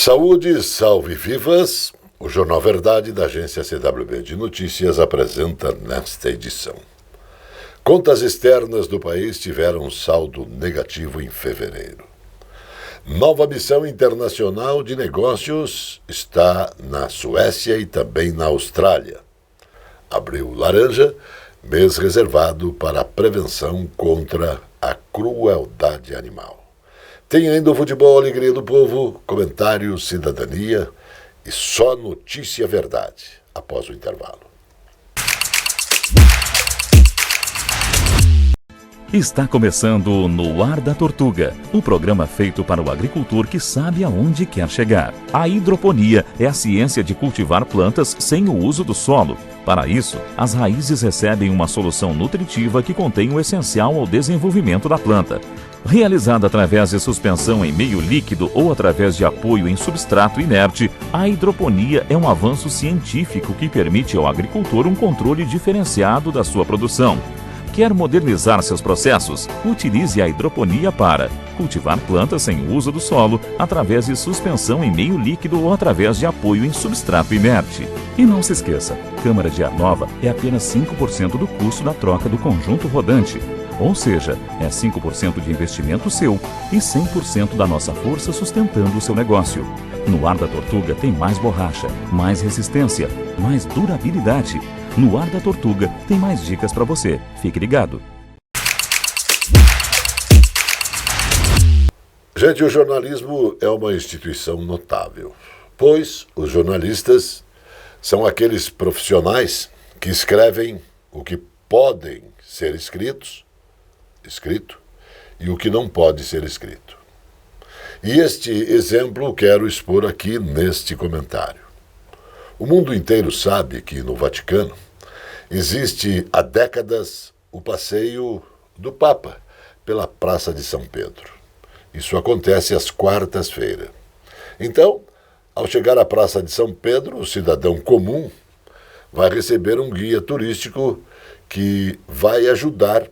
Saúde, salve vivas! O Jornal Verdade da agência CWB de Notícias apresenta nesta edição. Contas externas do país tiveram saldo negativo em fevereiro. Nova missão internacional de negócios está na Suécia e também na Austrália. Abril laranja, mês reservado para a prevenção contra a crueldade animal. Tem ainda o futebol, alegria do povo, comentário, cidadania e só notícia verdade após o intervalo. Está começando No Ar da Tortuga, o programa feito para o agricultor que sabe aonde quer chegar. A hidroponia é a ciência de cultivar plantas sem o uso do solo. Para isso, as raízes recebem uma solução nutritiva que contém o essencial ao desenvolvimento da planta. Realizada através de suspensão em meio líquido ou através de apoio em substrato inerte, a hidroponia é um avanço científico que permite ao agricultor um controle diferenciado da sua produção. Quer modernizar seus processos? Utilize a hidroponia para cultivar plantas sem uso do solo, através de suspensão em meio líquido ou através de apoio em substrato inerte. E não se esqueça, câmara de ar nova é apenas 5% do custo da troca do conjunto rodante. Ou seja, é 5% de investimento seu e 100% da nossa força sustentando o seu negócio. No Ar da Tortuga tem mais borracha, mais resistência, mais durabilidade. No Ar da Tortuga tem mais dicas para você. Fique ligado. Gente, o jornalismo é uma instituição notável, pois os jornalistas são aqueles profissionais que escrevem o que podem ser escrito e o que não pode ser escrito. E este exemplo quero expor aqui neste comentário. O mundo inteiro sabe que no Vaticano existe há décadas o passeio do Papa pela Praça de São Pedro. Isso acontece às quartas-feiras. Então, ao chegar à Praça de São Pedro, o cidadão comum vai receber um guia turístico que vai ajudar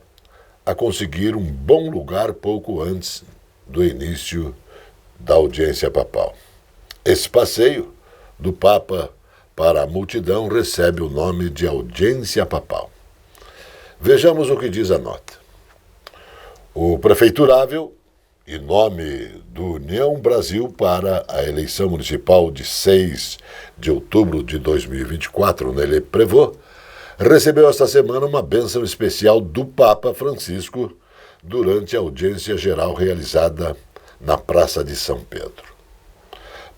a conseguir um bom lugar pouco antes do início da audiência papal. Esse passeio do Papa para a multidão recebe o nome de audiência papal. Vejamos o que diz a nota. O prefeiturável, em nome do União Brasil para a eleição municipal de 6 de outubro de 2024, Nelly Prévost, recebeu esta semana uma bênção especial do Papa Francisco durante a audiência geral realizada na Praça de São Pedro.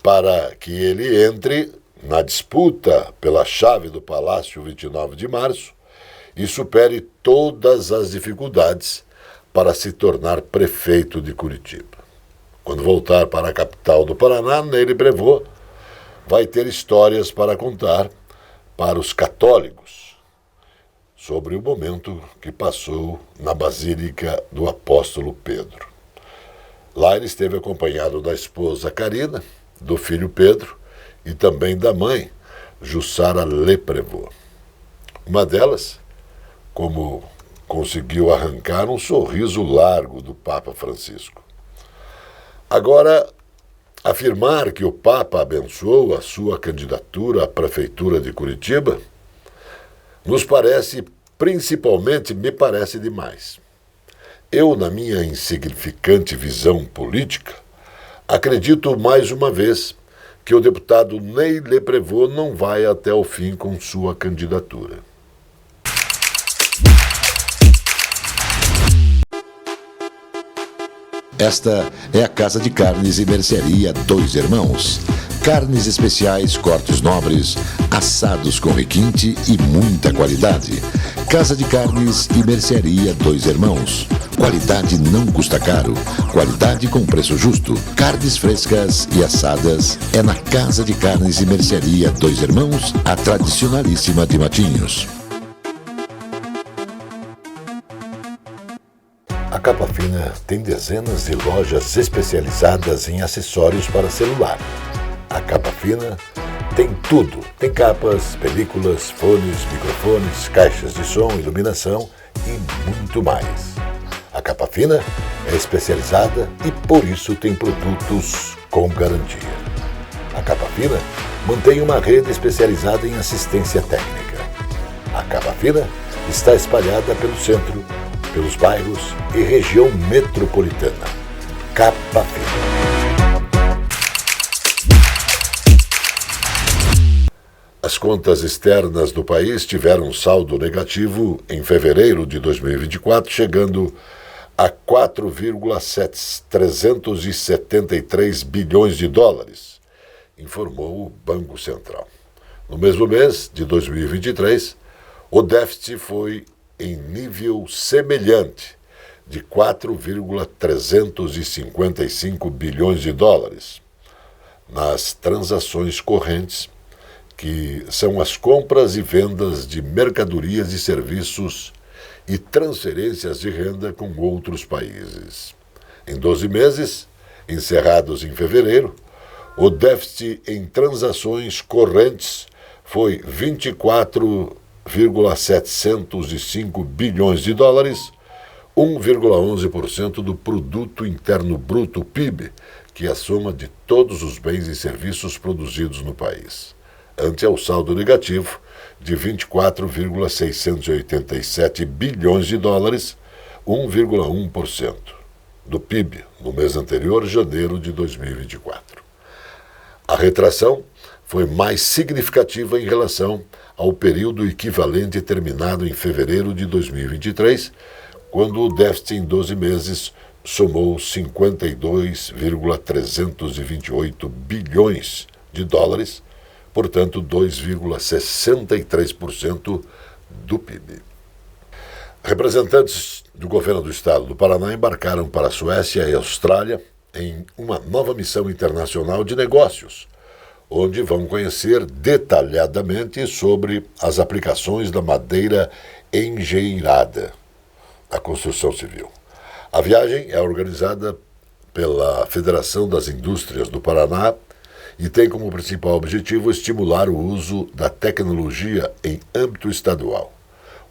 Para que ele entre na disputa pela chave do Palácio 29 de março e supere todas as dificuldades para se tornar prefeito de Curitiba. Quando voltar para a capital do Paraná, Nelly Prévost vai ter histórias para contar para os católicos sobre o momento que passou na Basílica do Apóstolo Pedro. Lá ele esteve acompanhado da esposa Karina, do filho Pedro e também da mãe, Jussara Prévost. Uma delas, como conseguiu arrancar um sorriso largo do Papa Francisco. Agora, afirmar que o Papa abençoou a sua candidatura à Prefeitura de Curitiba nos parece, principalmente, me parece demais. Eu, na minha insignificante visão política, acredito mais uma vez que o deputado Nelly Prévost não vai até o fim com sua candidatura. Esta é a Casa de Carnes e Mercearia Dois Irmãos. Carnes especiais, cortes nobres, assados com requinte e muita qualidade. Casa de Carnes e Mercearia Dois Irmãos. Qualidade não custa caro. Qualidade com preço justo. Carnes frescas e assadas é na Casa de Carnes e Mercearia Dois Irmãos, a tradicionalíssima de Matinhos. A Capa Fina tem dezenas de lojas especializadas em acessórios para celular. A Capa Fina tem tudo. Tem capas, películas, fones, microfones, caixas de som, iluminação e muito mais. A Capa Fina é especializada e por isso tem produtos com garantia. A Capa Fina mantém uma rede especializada em assistência técnica. A Capa Fina está espalhada pelo centro, pelos bairros e região metropolitana. Capa Fina. As contas externas do país tiveram um saldo negativo em fevereiro de 2024, chegando a 4,373 bilhões de dólares, informou o Banco Central. No mesmo mês de 2023, o déficit foi em nível semelhante, de 4,355 bilhões de dólares, nas transações correntes, que são as compras e vendas de mercadorias e serviços e transferências de renda com outros países. Em 12 meses, encerrados em fevereiro, o déficit em transações correntes foi 24,705 bilhões de dólares, 1,11% do Produto Interno Bruto, PIB, que é a soma de todos os bens e serviços produzidos no país, ante ao saldo negativo de 24,687 bilhões de dólares, 1,1% do PIB, no mês anterior, janeiro de 2024. A retração foi mais significativa em relação ao período equivalente terminado em fevereiro de 2023, quando o déficit em 12 meses somou 52,328 bilhões de dólares, portanto 2,63% do PIB. Representantes do governo do estado do Paraná embarcaram para a Suécia e a Austrália em uma nova missão internacional de negócios, onde vão conhecer detalhadamente sobre as aplicações da madeira engenheirada na construção civil. A viagem é organizada pela Federação das Indústrias do Paraná e tem como principal objetivo estimular o uso da tecnologia em âmbito estadual,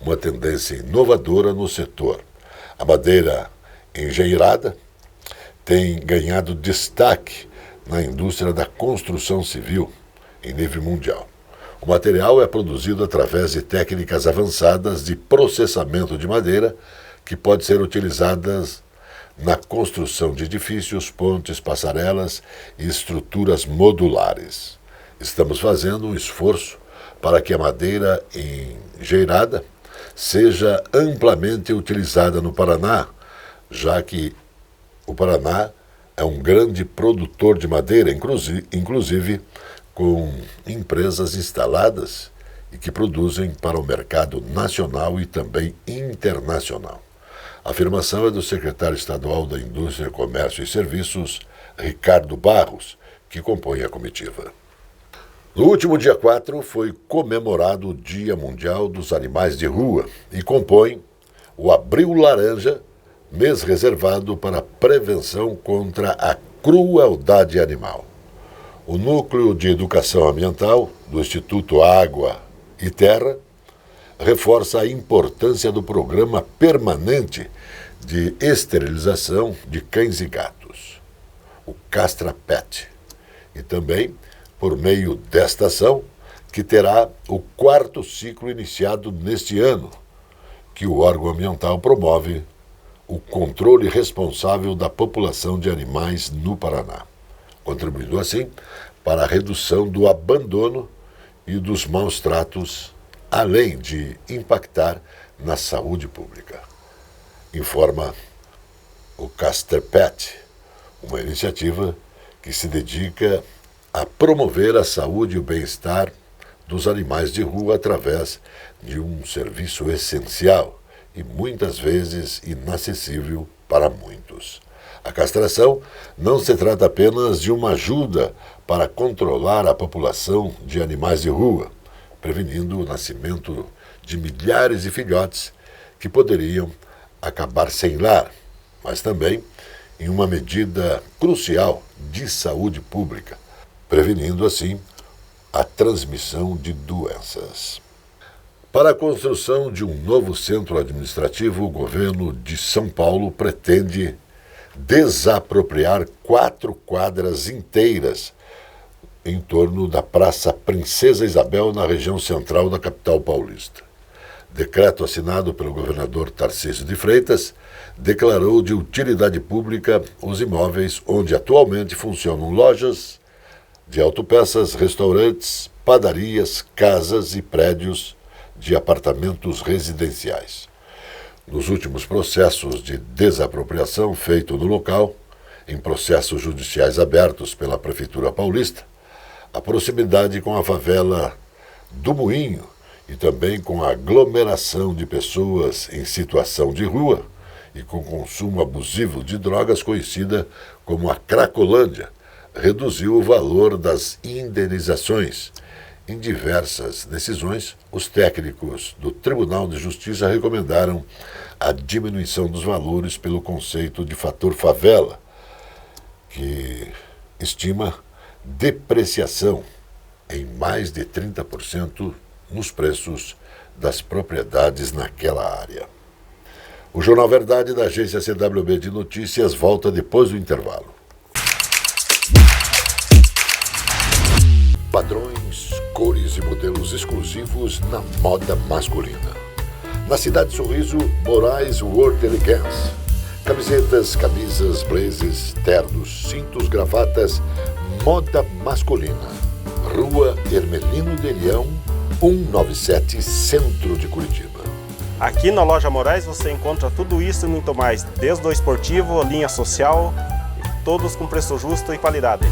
uma tendência inovadora no setor. A madeira engenheirada tem ganhado destaque na indústria da construção civil em nível mundial. O material é produzido através de técnicas avançadas de processamento de madeira que pode ser utilizadas na construção de edifícios, pontes, passarelas e estruturas modulares. Estamos fazendo um esforço para que a madeira engenheirada seja amplamente utilizada no Paraná, já que o Paraná é um grande produtor de madeira, inclusive com empresas instaladas e que produzem para o mercado nacional e também internacional. A afirmação é do secretário estadual da Indústria, Comércio e Serviços, Ricardo Barros, que compõe a comitiva. No último dia 4 foi comemorado o Dia Mundial dos Animais de Rua e compõe o Abril Laranja, mês reservado para a prevenção contra a crueldade animal. O Núcleo de Educação Ambiental do Instituto Água e Terra reforça a importância do programa permanente de esterilização de cães e gatos, o Castra Pet, e também por meio desta ação, que terá o 4º ciclo iniciado neste ano, que o órgão ambiental promove o controle responsável da população de animais no Paraná, contribuindo assim para a redução do abandono e dos maus tratos, além de impactar na saúde pública. Informa o Castra Pet, uma iniciativa que se dedica a promover a saúde e o bem-estar dos animais de rua através de um serviço essencial e muitas vezes inacessível para muitos. A castração não se trata apenas de uma ajuda para controlar a população de animais de rua, prevenindo o nascimento de milhares de filhotes que poderiam acabar sem lar, mas também em uma medida crucial de saúde pública, prevenindo assim a transmissão de doenças. Para a construção de um novo centro administrativo, o governo de São Paulo pretende desapropriar 4 quadras inteiras em torno da Praça Princesa Isabel, na região central da capital paulista. Decreto assinado pelo governador Tarcísio de Freitas declarou de utilidade pública os imóveis onde atualmente funcionam lojas de autopeças, restaurantes, padarias, casas e prédios de apartamentos residenciais. Nos últimos processos de desapropriação feito no local, em processos judiciais abertos pela Prefeitura Paulista, a proximidade com a favela do Moinho e também com a aglomeração de pessoas em situação de rua e com consumo abusivo de drogas, conhecida como a Cracolândia, reduziu o valor das indenizações. Em diversas decisões, os técnicos do Tribunal de Justiça recomendaram a diminuição dos valores pelo conceito de fator favela, que estima depreciação em mais de 30% nos preços das propriedades naquela área. O Jornal Verdade, da agência CWB de Notícias, volta depois do intervalo. Padrões, cores e modelos exclusivos na moda masculina. Na Cidade Sorriso, Moraes World Elegance. Camisetas, camisas, blazers, ternos, cintos, gravatas, moda masculina. Rua Hermelino de Leão, 197, Centro de Curitiba. Aqui na Loja Moraes você encontra tudo isso e muito mais, desde o esportivo, linha social, todos com preço justo e qualidade.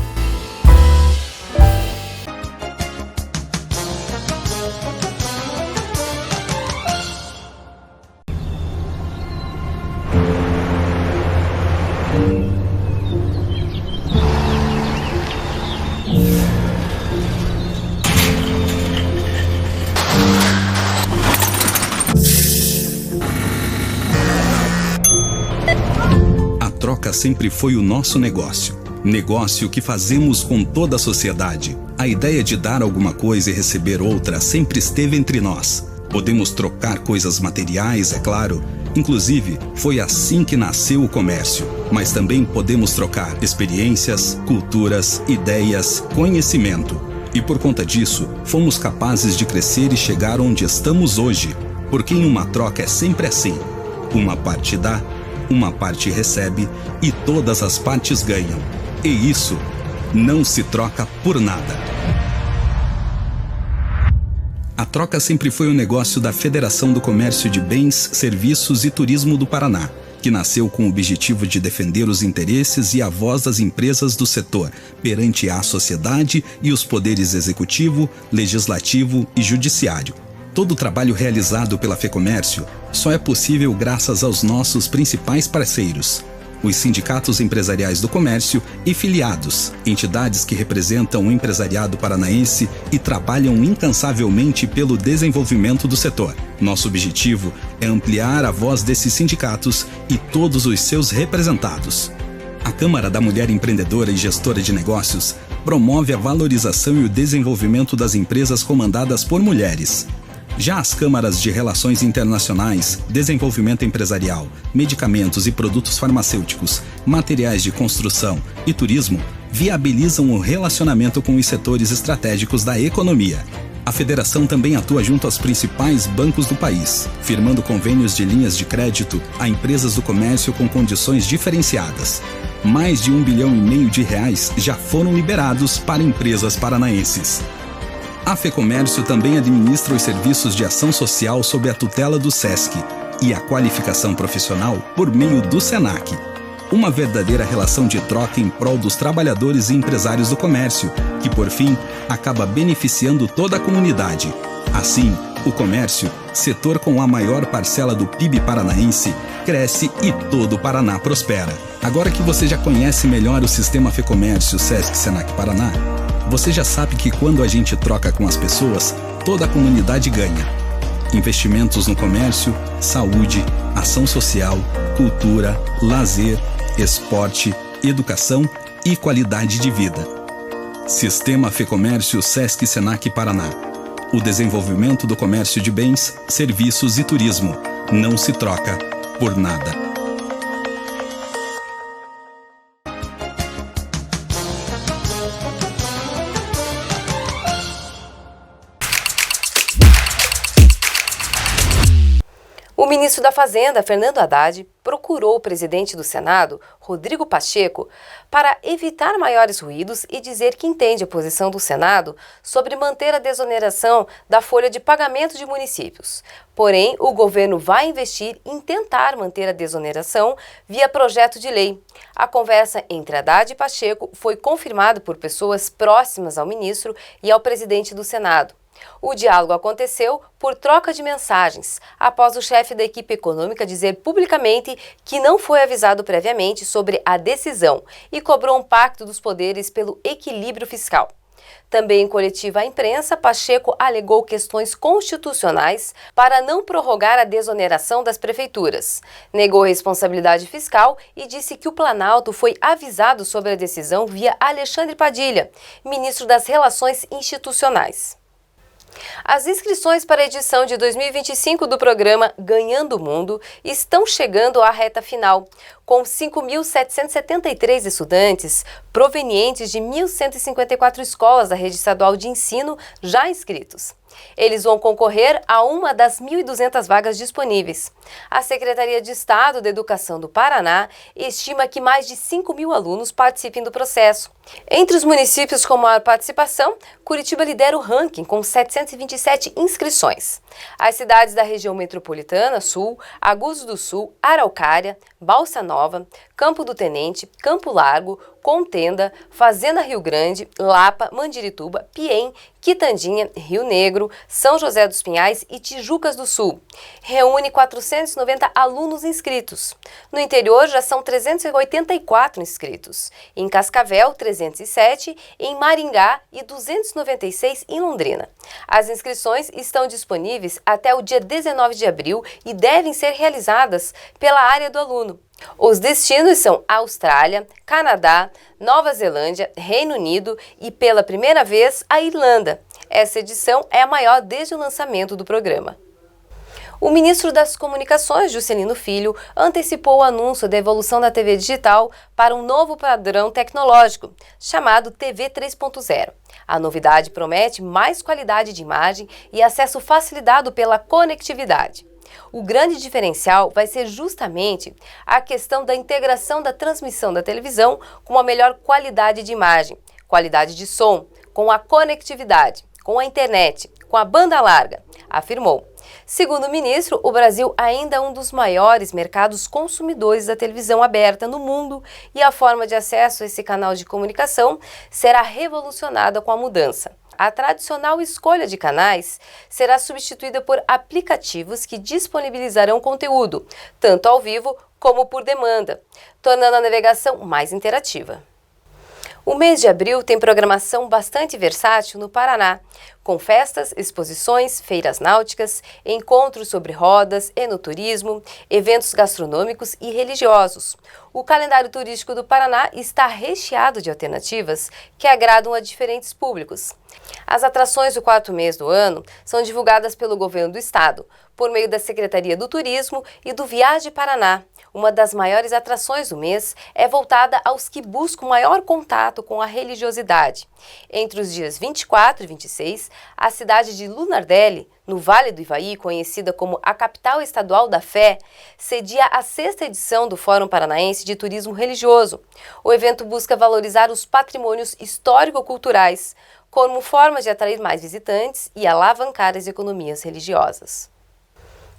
Sempre foi o nosso negócio. Negócio que fazemos com toda a sociedade. A ideia de dar alguma coisa e receber outra sempre esteve entre nós. Podemos trocar coisas materiais, é claro. Inclusive, foi assim que nasceu o comércio. Mas também podemos trocar experiências, culturas, ideias, conhecimento. E por conta disso, fomos capazes de crescer e chegar onde estamos hoje. Porque em uma troca é sempre assim. Uma parte dá, uma parte recebe e todas as partes ganham. E isso não se troca por nada. A troca sempre foi um negócio da Federação do Comércio de Bens, Serviços e Turismo do Paraná, que nasceu com o objetivo de defender os interesses e a voz das empresas do setor perante a sociedade e os poderes executivo, legislativo e judiciário. Todo o trabalho realizado pela FEComércio só é possível graças aos nossos principais parceiros, os sindicatos empresariais do comércio e filiados, entidades que representam o empresariado paranaense e trabalham incansavelmente pelo desenvolvimento do setor. Nosso objetivo é ampliar a voz desses sindicatos e todos os seus representados. A Câmara da Mulher Empreendedora e Gestora de Negócios promove a valorização e o desenvolvimento das empresas comandadas por mulheres. Já as câmaras de Relações Internacionais, Desenvolvimento Empresarial, Medicamentos e Produtos Farmacêuticos, Materiais de Construção e Turismo viabilizam o relacionamento com os setores estratégicos da economia. A federação também atua junto aos principais bancos do país, firmando convênios de linhas de crédito a empresas do comércio com condições diferenciadas. Mais de R$1,5 bilhão já foram liberados para empresas paranaenses. A FEComércio também administra os serviços de ação social sob a tutela do SESC e a qualificação profissional por meio do SENAC. Uma verdadeira relação de troca em prol dos trabalhadores e empresários do comércio, que por fim acaba beneficiando toda a comunidade. Assim, o comércio, setor com a maior parcela do PIB paranaense, cresce e todo o Paraná prospera. Agora que você já conhece melhor o sistema FEComércio SESC SENAC Paraná, você já sabe que quando a gente troca com as pessoas, toda a comunidade ganha. Investimentos no comércio, saúde, ação social, cultura, lazer, esporte, educação e qualidade de vida. Sistema FEComércio SESC SENAC Paraná. O desenvolvimento do comércio de bens, serviços e turismo não se troca por nada. ministro da Fazenda, Fernando Haddad, procurou o presidente do Senado, Rodrigo Pacheco, para evitar maiores ruídos e dizer que entende a posição do Senado sobre manter a desoneração da folha de pagamento de municípios. Porém, o governo vai investir em tentar manter a desoneração via projeto de lei. A conversa entre Haddad e Pacheco foi confirmada por pessoas próximas ao ministro e ao presidente do Senado. O diálogo aconteceu por troca de mensagens, após o chefe da equipe econômica dizer publicamente que não foi avisado previamente sobre a decisão e cobrou um pacto dos poderes pelo equilíbrio fiscal. Também em coletiva à imprensa, Pacheco alegou questões constitucionais para não prorrogar a desoneração das prefeituras. Negou responsabilidade fiscal e disse que o Planalto foi avisado sobre a decisão via Alexandre Padilha, ministro das Relações Institucionais. As inscrições para a edição de 2025 do programa Ganhando o Mundo estão chegando à reta final, com 5.773 estudantes provenientes de 1.154 escolas da rede estadual de ensino já inscritos. Eles vão concorrer a uma das 1.200 vagas disponíveis. A Secretaria de Estado da Educação do Paraná estima que mais de 5.000 alunos participem do processo. Entre os municípios com maior participação, Curitiba lidera o ranking com 727 inscrições. As cidades da região metropolitana sul, Agudos do Sul, Araucária, Balsa Nova, Campo do Tenente, Campo Largo, Contenda, Fazenda Rio Grande, Lapa, Mandirituba, Piém, Quitandinha, Rio Negro, São José dos Pinhais e Tijucas do Sul. Reúne 490 alunos inscritos. No interior já são 384 inscritos. Em Cascavel, 307, em Maringá e 296 em Londrina. As inscrições estão disponíveis até o dia 19 de abril e devem ser realizadas pela área do aluno. Os destinos são Austrália, Canadá, Nova Zelândia, Reino Unido e, pela primeira vez, a Irlanda. Essa edição é a maior desde o lançamento do programa. O ministro das Comunicações, Juscelino Filho, antecipou o anúncio da evolução da TV digital para um novo padrão tecnológico, chamado TV 3.0. A novidade promete mais qualidade de imagem e acesso facilitado pela conectividade. O grande diferencial vai ser justamente a questão da integração da transmissão da televisão com a melhor qualidade de imagem, qualidade de som, com a conectividade, com a internet, com a banda larga, afirmou. Segundo o ministro, o Brasil ainda é um dos maiores mercados consumidores da televisão aberta no mundo e a forma de acesso a esse canal de comunicação será revolucionada com a mudança. A tradicional escolha de canais será substituída por aplicativos que disponibilizarão conteúdo, tanto ao vivo como por demanda, tornando a navegação mais interativa. O mês de abril tem programação bastante versátil no Paraná, com festas, exposições, feiras náuticas, encontros sobre rodas, enoturismo, eventos gastronômicos e religiosos. O calendário turístico do Paraná está recheado de alternativas que agradam a diferentes públicos. As atrações do quarto mês do ano são divulgadas pelo governo do estado, por meio da Secretaria do Turismo e do Viaje Paraná. Uma das maiores atrações do mês é voltada aos que buscam maior contato com a religiosidade. Entre os dias 24 e 26, a cidade de Lunardelli, no Vale do Ivaí, conhecida como a capital estadual da fé, cedia a 6ª edição do Fórum Paranaense de Turismo Religioso. O evento busca valorizar os patrimônios histórico-culturais, como forma de atrair mais visitantes e alavancar as economias religiosas.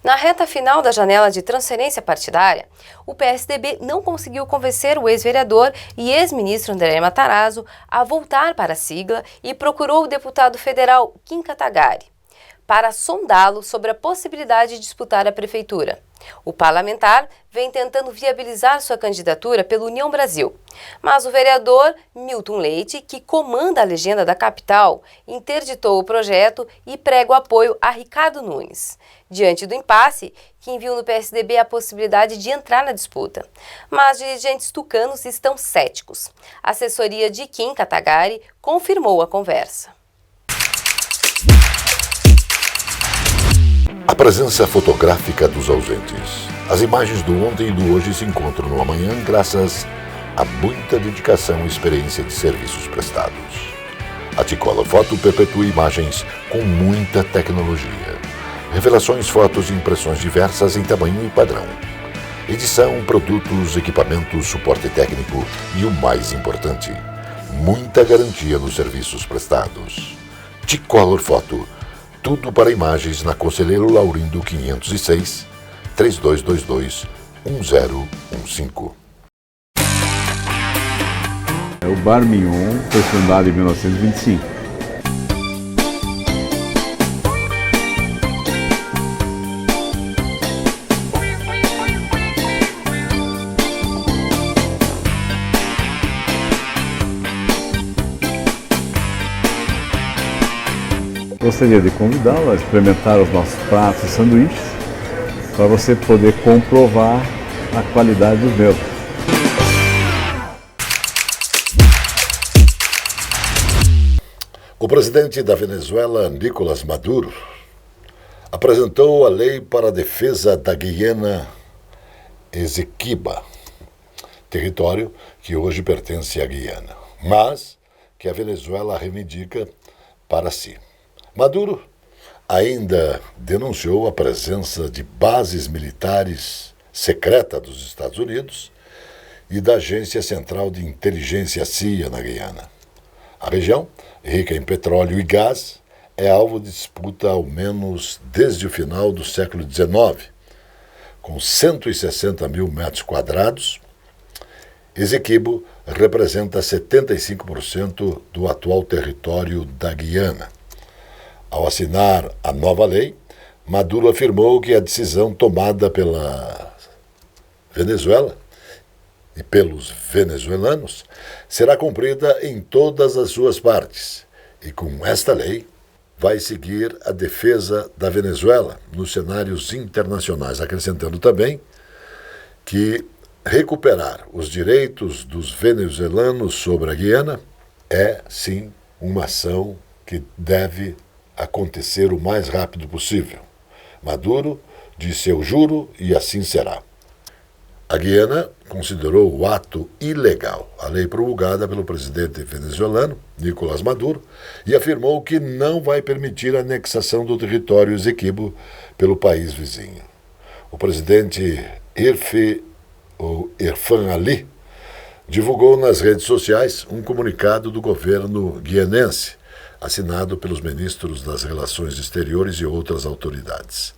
Na reta final da janela de transferência partidária, o PSDB não conseguiu convencer o ex-vereador e ex-ministro André Matarazzo a voltar para a sigla e procurou o deputado federal Kim Kataguiri para sondá-lo sobre a possibilidade de disputar a prefeitura. O parlamentar vem tentando viabilizar sua candidatura pela União Brasil, mas o vereador Milton Leite, que comanda a legenda da capital, interditou o projeto e prega o apoio a Ricardo Nunes. Diante do impasse, Kim viu no PSDB a possibilidade de entrar na disputa, mas dirigentes tucanos estão céticos. A assessoria de Kim Kataguiri confirmou a conversa. A presença fotográfica dos ausentes. As imagens do ontem e do hoje se encontram no amanhã graças a muita dedicação e experiência de serviços prestados. A Ticola Foto perpetua imagens com muita tecnologia. Revelações, fotos e impressões diversas em tamanho e padrão. Edição, produtos, equipamentos, suporte técnico e o mais importante, muita garantia nos serviços prestados. T-Color Foto, tudo para imagens na Conselheiro Laurindo 506, 3222-1015. O Bar Mignon foi fundado em 1925. Gostaria de convidá-lo a experimentar os nossos pratos e sanduíches para você poder comprovar a qualidade dos meus. O presidente da Venezuela, Nicolás Maduro, apresentou a lei para a defesa da Guiana Esequiba, território que hoje pertence à Guiana, mas que a Venezuela reivindica para si. Maduro ainda denunciou a presença de bases militares secretas dos Estados Unidos e da Agência Central de Inteligência CIA na Guiana. A região, rica em petróleo e gás, é alvo de disputa ao menos desde o final do século XIX. Com 160 mil metros quadrados, Esequibo representa 75% do atual território da Guiana. Ao assinar a nova lei, Maduro afirmou que a decisão tomada pela Venezuela e pelos venezuelanos será cumprida em todas as suas partes. E com esta lei, vai seguir a defesa da Venezuela nos cenários internacionais, acrescentando também que recuperar os direitos dos venezuelanos sobre a Guiana é, sim, uma ação que deve acontecer o mais rápido possível. Maduro disse: "Eu juro e assim será." A Guiana considerou o ato ilegal, a lei promulgada pelo presidente venezuelano, Nicolás Maduro, e afirmou que não vai permitir a anexação do território Esequibo pelo país vizinho. O presidente Irfan Ali divulgou nas redes sociais um comunicado do governo guianense, assinado pelos ministros das Relações Exteriores e outras autoridades.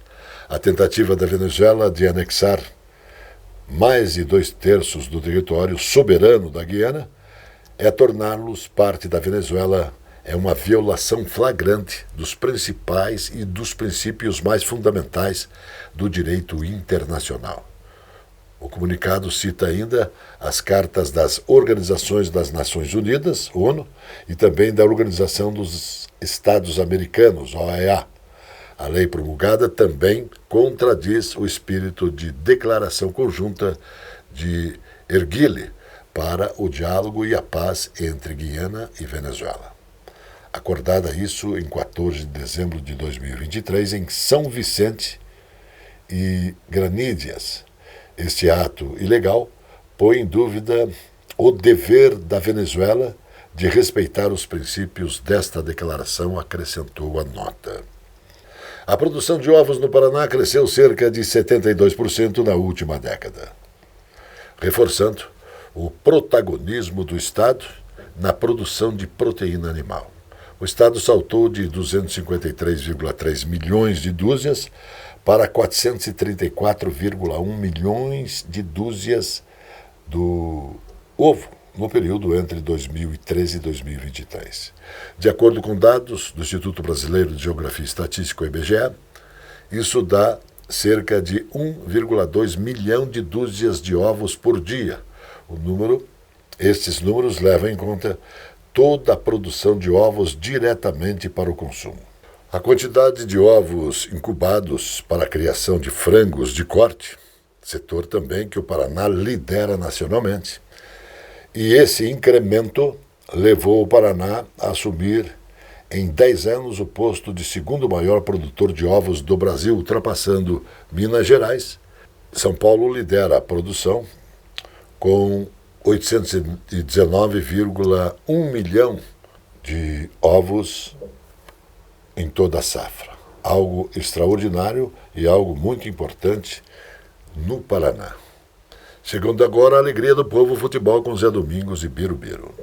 A tentativa da Venezuela de anexar mais de 2/3 do território soberano da Guiana é torná-los parte da Venezuela é uma violação flagrante dos principais e dos princípios mais fundamentais do direito internacional. O comunicado cita ainda as cartas das Organizações das Nações Unidas, ONU, e também da Organização dos Estados Americanos, OEA. A lei promulgada também contradiz o espírito de declaração conjunta de Erguile para o diálogo e a paz entre Guiana e Venezuela. Acordada isso em 14 de dezembro de 2023 em São Vicente e Granídias. Este ato ilegal põe em dúvida o dever da Venezuela de respeitar os princípios desta declaração, acrescentou a nota. A produção de ovos no Paraná cresceu cerca de 72% na última década, reforçando o protagonismo do Estado na produção de proteína animal. O Estado saltou de 253,3 milhões de dúzias para 434,1 milhões de dúzias do ovo no período entre 2013 e 2023. De acordo com dados do Instituto Brasileiro de Geografia e Estatística, o IBGE, isso dá cerca de 1,2 milhão de dúzias de ovos por dia. Estes números levam em conta toda a produção de ovos diretamente para o consumo. A quantidade de ovos incubados para a criação de frangos de corte, setor também que o Paraná lidera nacionalmente, e esse incremento levou o Paraná a assumir em 10 anos o posto de segundo maior produtor de ovos do Brasil, ultrapassando Minas Gerais. São Paulo lidera a produção com 819,1 milhão de ovos em toda a safra. algo extraordinário e algo muito importante no Paraná. Chegando agora a alegria do povo futebol com Zé Domingos e Birubiru.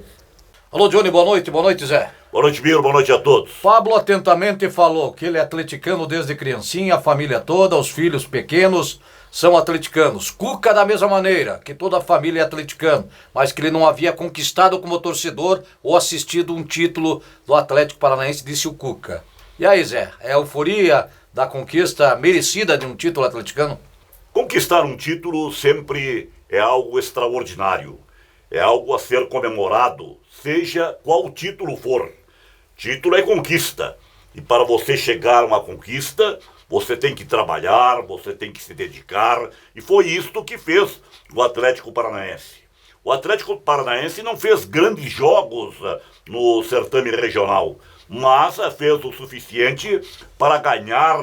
Alô, Johnny, boa noite, Zé. Boa noite, Biro, boa noite a todos. Pablo atentamente falou que ele é atleticano desde criancinha, a família toda, os filhos pequenos são atleticanos. Cuca da mesma maneira, que toda a família é atleticano, mas que ele não havia conquistado como torcedor ou assistido um título do Atlético Paranaense, disse o Cuca. E aí, Zé, é a euforia da conquista merecida de um título atleticano? Conquistar um título sempre é algo extraordinário. É algo a ser comemorado, seja qual título for. Título é conquista. E para você chegar a uma conquista, você tem que trabalhar, você tem que se dedicar. E foi isto que fez o Atlético Paranaense. O Atlético Paranaense não fez grandes jogos no certame regional, mas fez o suficiente para ganhar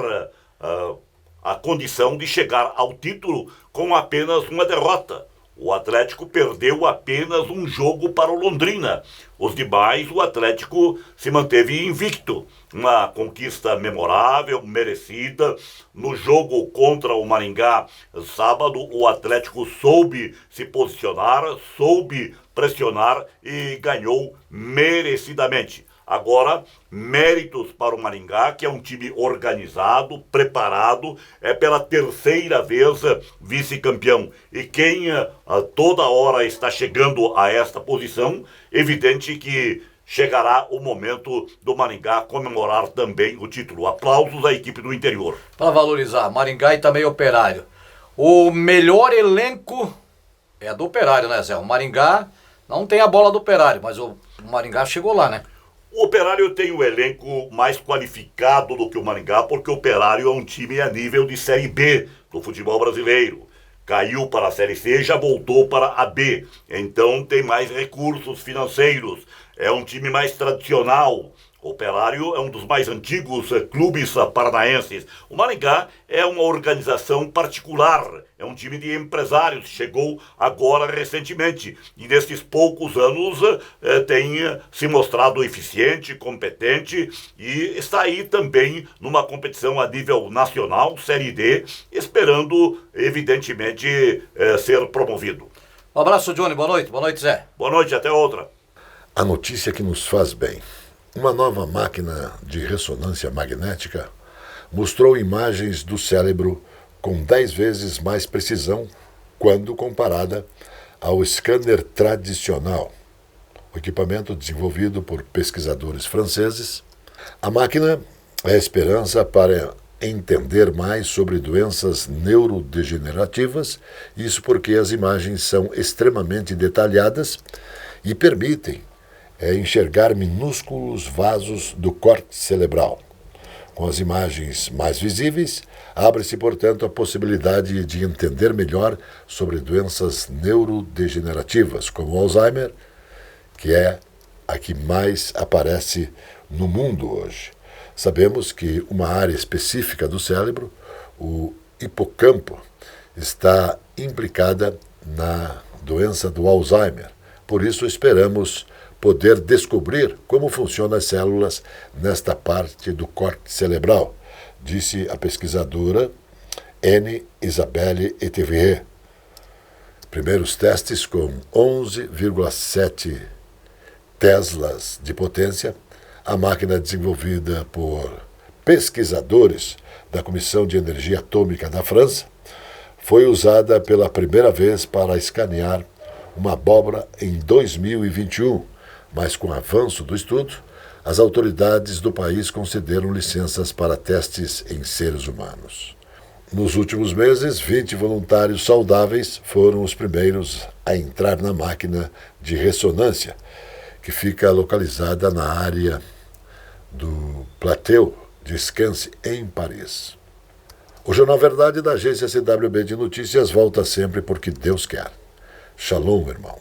a condição de chegar ao título com apenas uma derrota. O Atlético perdeu apenas um jogo para o Londrina. Os demais, o Atlético se manteve invicto. Uma conquista memorável, merecida. No jogo contra o Maringá, sábado, o Atlético soube se posicionar, soube pressionar e ganhou merecidamente. Agora, méritos para o Maringá, que é um time organizado, preparado, é pela terceira vez vice-campeão. E quem toda hora está chegando a esta posição, evidente que chegará o momento do Maringá comemorar também o título. Aplausos à equipe do interior. Para valorizar, Maringá e também Operário. O melhor elenco é do Operário, né, Zé? O Maringá não tem a bola do Operário, mas o Maringá chegou lá, né? O Operário tem o elenco mais qualificado do que o Maringá, porque o Operário é um time a nível de Série B do futebol brasileiro. Caiu para a Série C e já voltou para a B. Então tem mais recursos financeiros. É um time mais tradicional. O Operário é um dos mais antigos clubes paranaenses. O Maringá é uma organização particular, é um time de empresários, chegou agora recentemente. E nesses poucos anos tem se mostrado eficiente, competente e está aí também numa competição a nível nacional, Série D, esperando evidentemente ser promovido. Um abraço, Johnny, boa noite, Zé. Boa noite, até outra. A notícia que nos faz bem. Uma nova máquina de ressonância magnética mostrou imagens do cérebro com 10 vezes mais precisão quando comparada ao scanner tradicional. O equipamento desenvolvido por pesquisadores franceses. A máquina é a esperança para entender mais sobre doenças neurodegenerativas, isso porque as imagens são extremamente detalhadas e permitem enxergar minúsculos vasos do córtex cerebral. Com as imagens mais visíveis, abre-se, portanto, a possibilidade de entender melhor sobre doenças neurodegenerativas, como o Alzheimer, que é a que mais aparece no mundo hoje. Sabemos que uma área específica do cérebro, o hipocampo, está implicada na doença do Alzheimer. Por isso, esperamos poder descobrir como funcionam as células nesta parte do córtex cerebral, disse a pesquisadora N. Isabelle Etivier. Primeiros testes com 11,7 teslas de potência, a máquina desenvolvida por pesquisadores da Comissão de Energia Atômica da França foi usada pela primeira vez para escanear uma abóbora em 2021, mas com o avanço do estudo, as autoridades do país concederam licenças para testes em seres humanos. Nos últimos meses, 20 voluntários saudáveis foram os primeiros a entrar na máquina de ressonância, que fica localizada na área do Plateau de Scanse, em Paris. O Jornal Verdade da agência CWB de Notícias volta sempre porque Deus quer. Shalom, irmão.